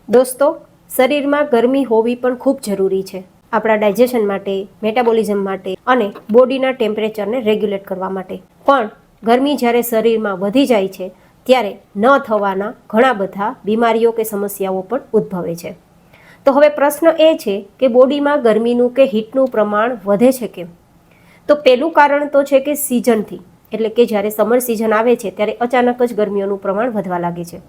દોસ્તો, શરીરમાં ગરમી હોવી પણ ખૂબ જરૂરી છે આપણા ડાયજેશન માટે, મેટાબોલિઝમ માટે અને બોડીના ટેમ્પરેચરને રેગ્યુલેટ કરવા માટે. પણ ગરમી જ્યારે શરીરમાં વધી જાય છે ત્યારે ન થવાના ઘણા બધા બીમારીઓ કે સમસ્યાઓ પણ ઉદ્ભવે છે. તો હવે પ્રશ્ન એ છે કે બોડીમાં ગરમીનું કે હીટનું પ્રમાણ વધે છે કેમ? તો પહેલું કારણ તો છે કે સિઝનથી, એટલે કે જ્યારે સમર સિઝન આવે છે ત્યારે અચાનક જ ગરમીઓનું પ્રમાણ વધવા લાગે છે.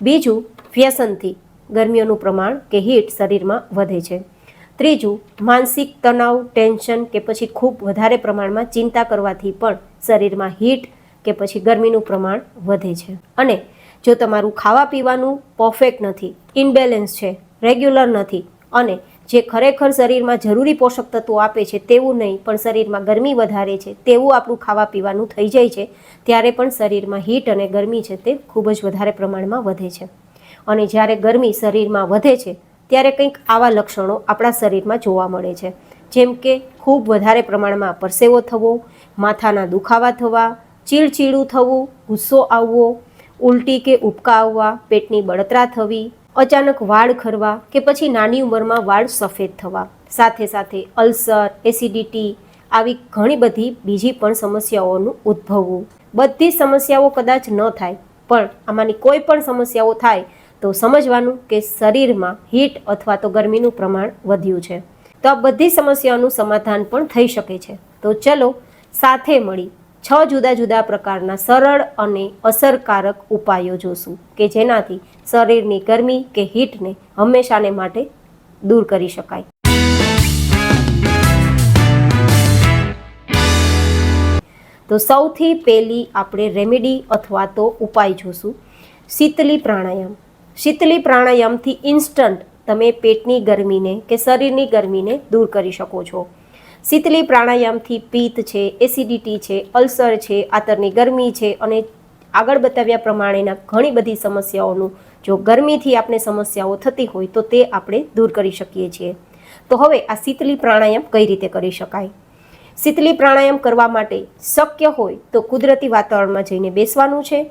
બીજું, વ્યસનથી ગરમીઓનું પ્રમાણ કે હીટ શરીરમાં વધે છે. ત્રીજું, માનસિક તણાવ, ટેન્શન કે પછી ખૂબ વધારે પ્રમાણમાં ચિંતા કરવાથી પણ શરીરમાં હીટ કે પછી ગરમીનું પ્રમાણ વધે છે. અને જો તમારું ખાવા પીવાનું પરફેક્ટ નથી, ઇનબેલેન્સ છે, રેગ્યુલર નથી અને જે ખરેખર શરીરમાં જરૂરી પોષક તત્વો આપે છે તેવું નહીં, પણ શરીરમાં ગરમી વધારે છે તેવું આપણું ખાવા પીવાનું થઈ જાય છે, ત્યારે પણ શરીરમાં હીટ અને ગરમી છે તે ખૂબ જ વધારે પ્રમાણમાં વધે છે. અને જ્યારે ગરમી શરીરમાં વધે છે ત્યારે કંઈક આવા લક્ષણો આપણા શરીરમાં જોવા મળે છે, જેમ કે ખૂબ વધારે પ્રમાણમાં પરસેવો થવો, માથાના દુખાવા થવા, ચીડચીડું થવું, ગુસ્સો આવવો, ઉલટી કે ઉબકા આવવા, પેટની બળતરા થવી, અચાનક વાળ ખરવા કે પછી નાની ઉંમરમાં વાળ સફેદ થવા, સાથે સાથે અલ્સર, એસિડિટી આવી ઘણી બધી બીજી પણ સમસ્યાઓનું ઉદ્ભવવું. બધી સમસ્યાઓ કદાચ ન થાય, પણ આમાંની કોઈ પણ સમસ્યાઓ થાય તો સમજવાનું કે શરીરમાં હીટ અથવા તો ગરમીનું પ્રમાણ વધ્યું છે. તો આ બધી સમસ્યાઓનું સમાધાન પણ થઈ શકે છે. તો ચલો સાથે મળી 6 જુદા જુદા પ્રકારના સરળ અને અસરકારક ઉપાયો જોશું કે જેનાથી શરીરની ગરમી કે હીટને હંમેશાને માટે દૂર કરી શકાય. તો સૌથી પહેલી આપણે રેમેડી અથવા તો ઉપાય જોશું શીતલી પ્રાણાયામ. શીતલી પ્રાણાયામથી ઇન્સ્ટન્ટ તમે પેટની ગરમીને કે શરીરની ગરમીને દૂર કરી શકો છો. શીતલી પ્રાણાયામથી પિત્ત છે, એસિડિટી છે, અલ્સર છે, આંતરની ગરમી છે અને આગળ બતાવ્યા પ્રમાણેના ઘણી બધી સમસ્યાઓનું જો ગરમીથી આપણે સમસ્યાઓ થતી હોય તો તે આપણે દૂર કરી શકીએ છીએ. તો હવે આ શીતલી પ્રાણાયામ કઈ રીતે કરી શકાય? શીતલી પ્રાણાયામ કરવા માટે શક્ય હોય તો કુદરતી વાતાવરણમાં જઈને બેસવાનું છે,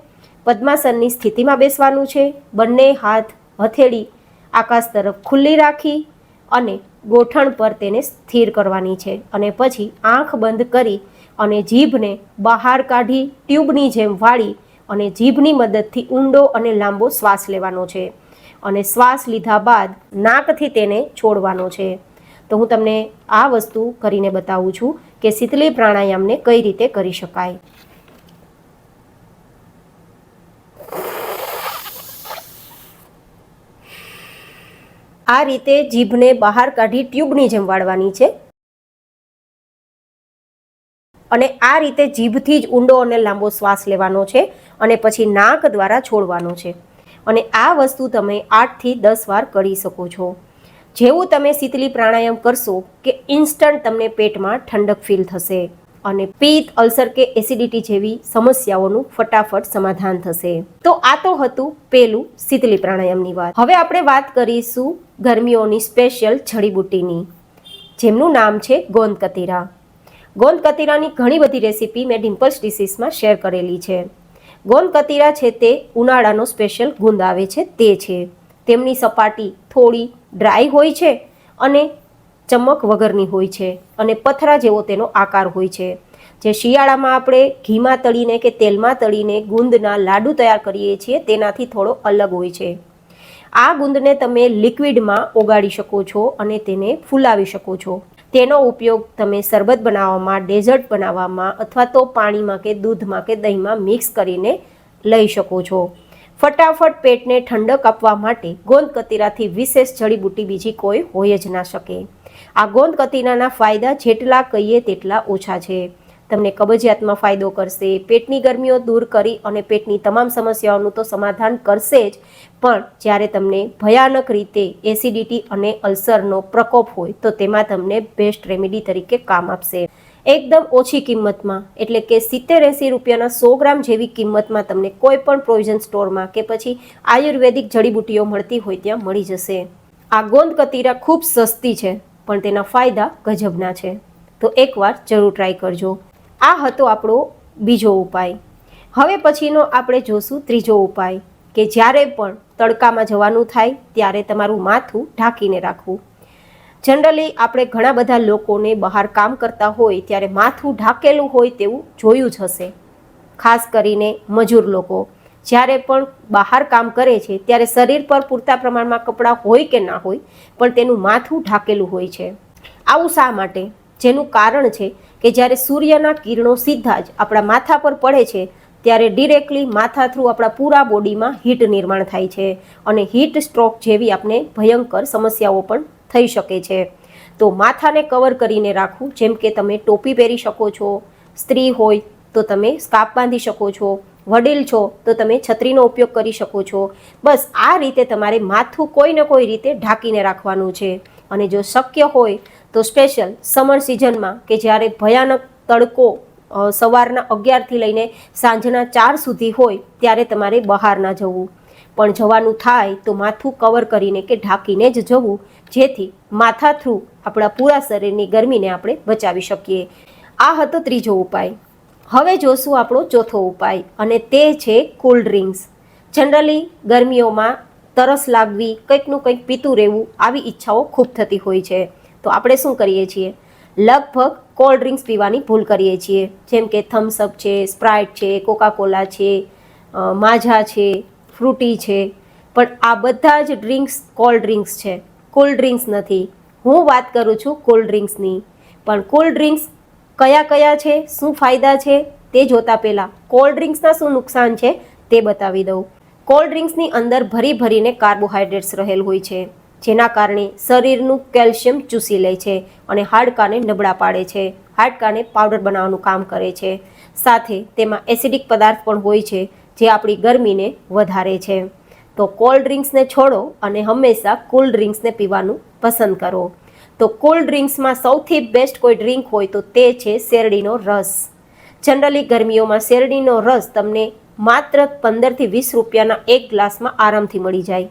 પદ્માસનની સ્થિતિમાં બેસવાનું છે, બંને હાથ હથેળી આકાશ તરફ ખુલ્લી રાખી અને ગોઠણ પર તેને સ્થિર કરવાની છે અને પછી આંખ બંધ કરી અને જીભને બહાર કાઢી ટ્યુબની જેમ વાળી અને જીભની મદદથી ઊંડો અને લાંબો શ્વાસ લેવાનો છે અને શ્વાસ લીધા બાદ નાકથી તેને છોડવાનો છે. તો હું તમને આ વસ્તુ કરીને બતાવું છું કે શીતલી પ્રાણાયામને કઈ રીતે કરી શકાય. આ રીતે જીભને બહાર કાઢી ટ્યુબની જેમ વાળવાની છે અને આ રીતે જીભથી જ ઊંડો અને લાંબો શ્વાસ લેવાનો છે અને પછી નાક દ્વારા છોડવાનો છે. અને આ વસ્તુ તમે 8 થી 10 વાર કરી શકો છો. જેવું તમે શીતલી પ્રાણાયામ કરશો કે ઇન્સ્ટન્ટ તમને પેટમાં ઠંડક ફીલ થશે અને પિત્ત, અલ્સર કે એસિડિટી જેવી સમસ્યાઓનું ફટાફટ સમાધાન થશે. તો આ તો હતું પેલું શીતલી પ્રાણાયામની વાત. હવે આપણે વાત કરીશું ગરમીઓની સ્પેશિયલ જડીબુટ્ટીની, જેમનું નામ છે ગોંદ કતીરા. ગોંદ કતીરાની ઘણી બધી રેસીપી મેં ડિમ્પલ્સ ડિશીસમાં શેર કરેલી છે. ગોંદ કતીરા છે તે ઉનાળાનો સ્પેશિયલ ગુંદ આવે છે તે છે. તેમની સપાટી થોડી ડ્રાય હોય છે અને ચમક વગરની હોય છે અને પથરા જેવો તેનો આકાર હોય છે. જે શિયાળામાં આપણે ઘીમાં તળીને કે તેલમાં તળીને ગુંદના લાડુ તૈયાર કરીએ છીએ તેનાથી થોડો અલગ હોય છે. આ ગુંદને તમે લિક્વિડમાં ઓગાળી શકો છો અને તેને ફૂલાવી શકો છો. તેનો ઉપયોગ તમે શરબત બનાવવામાં, ડેઝર્ટ બનાવવામાં અથવા તો પાણીમાં કે દૂધમાં કે દહીંમાં મિક્સ કરીને લઈ શકો છો. ફટાફટ પેટને ઠંડક આપવા માટે ગોંદ કતીરાથી વિશેષ જડીબુટ્ટી બીજી કોઈ હોય જ ના શકે. આ ગોંદ કતીરાના ફાયદા જેટલા કહીએ તેટલા ઓછા છે. તમને કબજિયાતમાં ફાયદો કરશે, પેટની ગરમીઓ દૂર કરી અને પેટની તમામ સમસ્યાઓનું તો સમાધાન કરશે જ, પણ જ્યારે તમને ભયાનક રીતે એસિડિટી અને અલ્સરનો પ્રકોપ હોય તો તેમાં તમને બેસ્ટ રેમેડી તરીકે કામ આપશે. એકદમ ઓછી કિંમતમાં, એટલે કે 70-80 રૂપિયાના 100 ગ્રામ જેવી કિંમતમાં તમને કોઈ પણ પ્રોવિઝન સ્ટોરમાં કે પછી આયુર્વેદિક જડીબુટ્ટીઓ મળતી હોય ત્યાં મળી જશે. આ ગોંદ કતીરા ખૂબ સસ્તી છે પણ તેના ફાયદા ગજબના છે. તો એકવાર જરૂર ટ્રાય કરજો. આ હતો આપણો બીજો ઉપાય. હવે પછીનો આપણે જોશું ત્રીજો ઉપાય કે જ્યારે પણ તડકામાં જવાનું થાય ત્યારે તમારું માથું ઢાંકીને રાખવું. જનરલી આપણે ઘણા બધા લોકોને બહાર કામ કરતા હોય ત્યારે માથું ઢાંકેલું હોય તેવું જોયું જ હશે. ખાસ કરીને મજૂર લોકો જ્યારે પણ બહાર કામ કરે છે ત્યારે શરીર પર પૂરતા પ્રમાણમાં કપડાં હોય કે ના હોય પણ તેનું માથું ઢાંકેલું હોય છે. આવું શા માટે? જેનું કારણ છે કે જ્યારે સૂર્યના કિરણો સીધા જ આપણા માથા પર પડે છે ત્યારે ડિરેક્ટલી માથા થ્રુ આપણા પૂરા બોડીમાં હીટ નિર્માણ થાય છે અને હીટ સ્ટ્રોક જેવી આપણે ભયંકર સમસ્યાઓ પણ થઈ શકે છે. તો માથાને કવર કરીને રાખવું, જેમ કે તમે ટોપી પહેરી શકો છો, સ્ત્રી હોય તો તમે સ્કાર્ફ બાંધી શકો છો, વડીલ છો તો તમે છત્રીનો ઉપયોગ કરી શકો છો. બસ આ રીતે તમારે માથું કોઈ ને કોઈ રીતે ઢાંકીને રાખવાનું છે. અને જો શક્ય હોય તો સ્પેશિયલ સમર સિઝનમાં કે જ્યારે ભયાનક તડકો સવારના 11થી લઈને સાંજના 4 સુધી હોય ત્યારે તમારે બહાર ના જવું, પણ જવાનું થાય તો માથું કવર કરીને કે ઢાંકીને જ જવું, જેથી માથા થ્રુ આપણા પૂરા શરીરની ગરમીને આપણે બચાવી શકીએ. આ હતો ત્રીજો ઉપાય. હવે જોશું આપણો ચોથો ઉપાય અને તે છે કોલ્ડ ડ્રિંક્સ. જનરલી ગરમીઓમાં તરસ લાગવી, કંઈકનું કંઈક પીતું રહેવું, આવી ઈચ્છાઓ ખૂબ થતી હોય છે. તો આપણે શું કરીએ છીએ? લગભગ કોલ્ડ ડ્રિંક્સ પીવાની ભૂલ કરીએ છીએ, જેમ કે થમ્સઅપ છે, સ્પ્રાઇટ છે, કોકાકોલા છે, માઝા છે, ફ્રૂટી છે. પણ આ બધા જ ડ્રિંક્સ કોલ્ડ ડ્રિંક્સ છે, કોલ્ડ ડ્રિંક્સ નથી. હું વાત કરું છું કોલ્ડ ડ્રિંક્સની. પણ કોલ્ડ ડ્રિંક્સ કયા કયા છે, શું ફાયદા છે તે જોતા પહેલાં કોલ્ડ ડ્રિંક્સના શું નુકસાન છે તે બતાવી દઉં. કોલ્ડ ડ્રિંક્સની અંદર ભરી ભરીને કાર્બોહાઈડ્રેટ્સ રહેલ હોય છે, જેના કારણે શરીરનું કેલ્શિયમ ચૂસી લે છે અને હાડકાને નબળા પાડે છે, હાડકાને પાવડર બનાવવાનું કામ કરે છે. સાથે તેમાં એસિડિક પદાર્થ પણ હોય છે જે આપણી ગરમીને વધારે છે. તો કોલ્ડ ડ્રિંક્સને છોડો અને હંમેશા કુલ ડ્રિંક્સને પીવાનું પસંદ કરો. તો કોલ્ડ ડ્રિંક્સમાં સૌથી બેસ્ટ કોઈ ડ્રિંક હોય તો તે છે શેરડીનો રસ. જનરલી ગરમીઓમાં શેરડીનો રસ તમને માત્ર 15થી 20 રૂપિયાના એક ગ્લાસમાં આરામથી મળી જાય.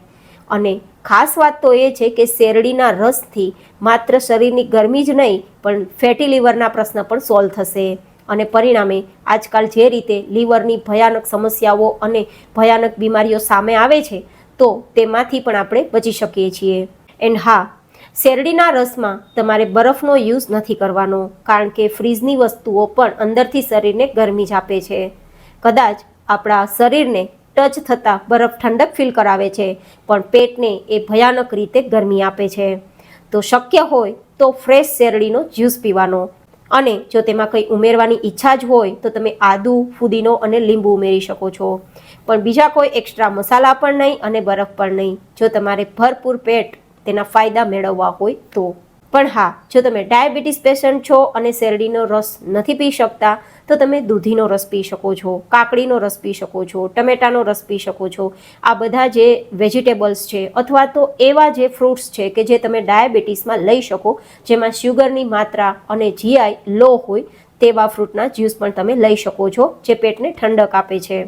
અને ખાસ વાત તો એ છે કે શેરડીના રસથી માત્ર શરીરની ગરમી જ નહીં પણ ફેટી લીવરના પ્રશ્ન પણ સોલ્વ થશે. અને પરિણામે આજકાલ જે રીતે લીવરની ભયાનક સમસ્યાઓ અને ભયાનક બીમારીઓ સામે આવે છે તો તેમાંથી પણ આપણે બચી શકીએ છીએ. એન્ડ હા, શેરડીના રસમાં તમારે બરફનો યુઝ નથી કરવાનો, કારણ કે ફ્રીઝની વસ્તુઓ પણ અંદરથી શરીરને ગરમી જ આપે છે. કદાચ આપણા શરીરને ટચ થતાં બરફ ઠંડક ફીલ કરાવે છે, પણ પેટને એ ભયાનક રીતે ગરમી આપે છે. તો શક્ય હોય તો ફ્રેશ શેરડીનો જ્યુસ પીવાનો. અને જો તેમાં કંઈ ઉમેરવાની ઈચ્છા જ હોય તો તમે આદુ, ફુદીનો અને લીંબુ ઉમેરી શકો છો, પણ બીજા કોઈ એક્સ્ટ્રા મસાલા પણ નહીં અને બરફ પણ નહીં, જો તમારે ભરપૂર પેટ તેના ફાયદા મેળવવા હોય તો. પણ હા, જો તમે ડાયાબિટીસ પેશન્ટ છો અને શેરડીનો રસ નથી પી શકતા તો તમે દૂધીનો રસ પી શકો છો, કાકડીનો રસ પી શકો છો, ટમેટાનો રસ પી શકો છો. આ બધા જે વેજીટેબલ્સ છે અથવા તો એવા જે ફ્રૂટ્સ છે કે જે તમે ડાયાબિટીસમાં લઈ શકો, જેમાં શુગરની માત્રા અને જીઆઈ લો હોય તેવા ફ્રૂટના જ્યુસ પણ તમે લઈ શકો છો, જે પેટને ઠંડક આપે છે.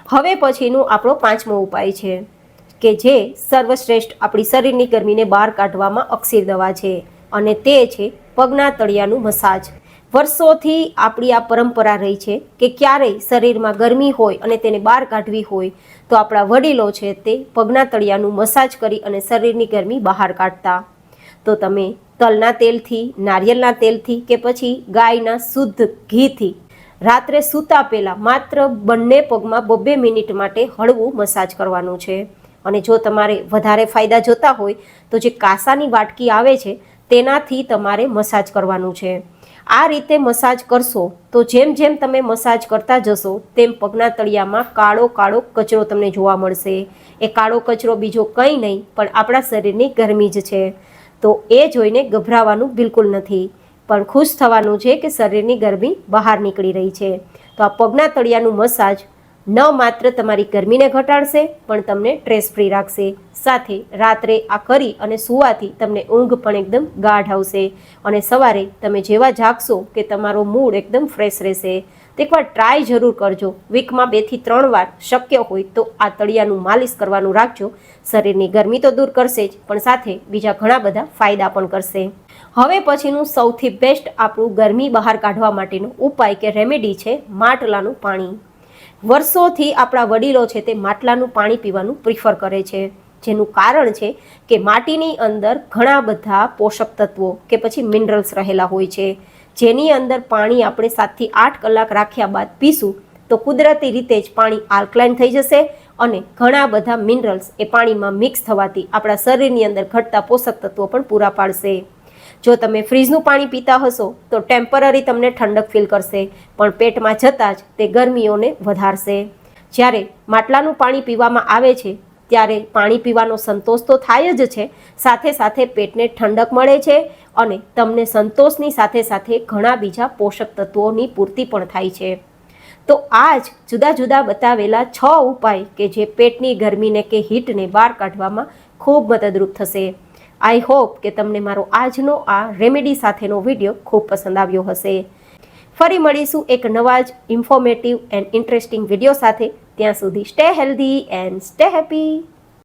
હવે પછીનું આપણો પાંચમો ઉપાય છે કે જે સર્વશ્રેષ્ઠ આપણી શરીરની ગરમીને બહાર કાઢવામાં અક્ષીર દવા છે, અને તે છે પગના તળિયાનું મસાજ. વર્ષોથી આપણી આ પરંપરા રહી છે કે ક્યારેય શરીરમાં ગરમી હોય અને તેને બહાર કાઢવી હોય તો આપણા વડીલો છે તે પગના તળિયાનું મસાજ કરી અને શરીરની ગરમી બહાર કાઢતા. તો તમે તલના તેલથી, નારિયેળના તેલથી કે પછી ગાયના શુદ્ધ ઘીથી રાત્રે સૂતા પહેલાં માત્ર બંને પગમાં 2-2 મિનિટ માટે હળવું મસાજ કરવાનું છે. અને જો તમારે વધારે ફાયદા જોતા હોય તો જે કાસાની વાટકી આવે છે તેનાથી તમારે મસાજ કરવાનું છે. આ રીતે મસાજ કરશો તો જેમ જેમ તમે મસાજ કરતા જશો તેમ પગના તળિયામાં કાળો કાળો કચરો તમને જોવા મળશે. એ કાળો કચરો બીજો કંઈ નહીં પણ આપણા શરીરની ગરમી જ છે. તો એ જોઈને ગભરાવાનું બિલકુલ નથી, પણ ખુશ થવાનું છે કે શરીરની ગરમી બહાર નીકળી રહી છે. તો આ પગના તળિયાનું મસાજ ન માત્ર તમારી ગરમીને ઘટાડશે પણ તમને સ્ટ્રેસ ફ્રી રાખશે. સાથે રાત્રે આ કરી અને સૂવાથી તમને ઊંઘ પણ એકદમ ગાઢ આવશે અને સવારે તમે જેવા જાગશો કે તમારો મૂડ એકદમ ફ્રેશ રહેશે. તો એકવાર ટ્રાય જરૂર કરજો. વીકમાં 2 થી 3 વાર શક્ય હોય તો આ તળિયાનું માલિશ કરવાનું રાખજો. શરીરની ગરમી તો દૂર કરશે જ પણ સાથે બીજા ઘણા બધા ફાયદા પણ કરશે. હવે પછીનું સૌથી બેસ્ટ આપણું ગરમી બહાર કાઢવા માટેનો ઉપાય કે રેમેડી છે માટલાનું પાણી. વર્ષોથી આપણા વડીલો છે તે માટલાનું પાણી પીવાનું પ્રિફર કરે છે, જેનું કારણ છે કે માટીની અંદર ઘણા બધા પોષક તત્વો કે પછી મિનરલ્સ રહેલા હોય છે, જેની અંદર પાણી આપણે 7 થી 8 કલાક રાખ્યા બાદ પીશું તો કુદરતી રીતે જ પાણી આલ્કલાઇન થઈ જશે અને ઘણા બધા મિનરલ્સ એ પાણીમાં મિક્સ થવાથી આપણા શરીરની અંદર ઘટતા પોષક તત્વો પણ પૂરા પાડશે. જો તમે ફ્રીજનું પાણી પીતા હશો તો ટેમ્પરરી તમને ઠંડક ફીલ કરશે, પણ પેટમાં જતાં જ તે ગરમીઓને વધારશે. જ્યારે માટલાનું પાણી પીવામાં આવે છે ત્યારે પાણી પીવાનો સંતોષ તો થાય જ છે, સાથે સાથે પેટને ઠંડક મળે છે અને તમને સંતોષની સાથે સાથે ઘણા બીજા પોષક તત્વોની પૂર્તિ પણ થાય છે. તો આ જ જુદા જુદા બતાવેલા 6 ઉપાય કે જે પેટની ગરમીને કે હીટને બહાર કાઢવામાં ખૂબ મદદરૂપ થશે. આઈ હોપ કે તમને મારો આજનો આ રેમેડી સાથેનો વિડીયો ખૂબ પસંદ આવ્યો હશે. ફરી મળીશું એક નવા જ ઇન્ફોર્મેટિવ એન્ડ ઇન્ટરેસ્ટિંગ વિડીયો સાથે. ત્યાં સુધી stay healthy and stay happy.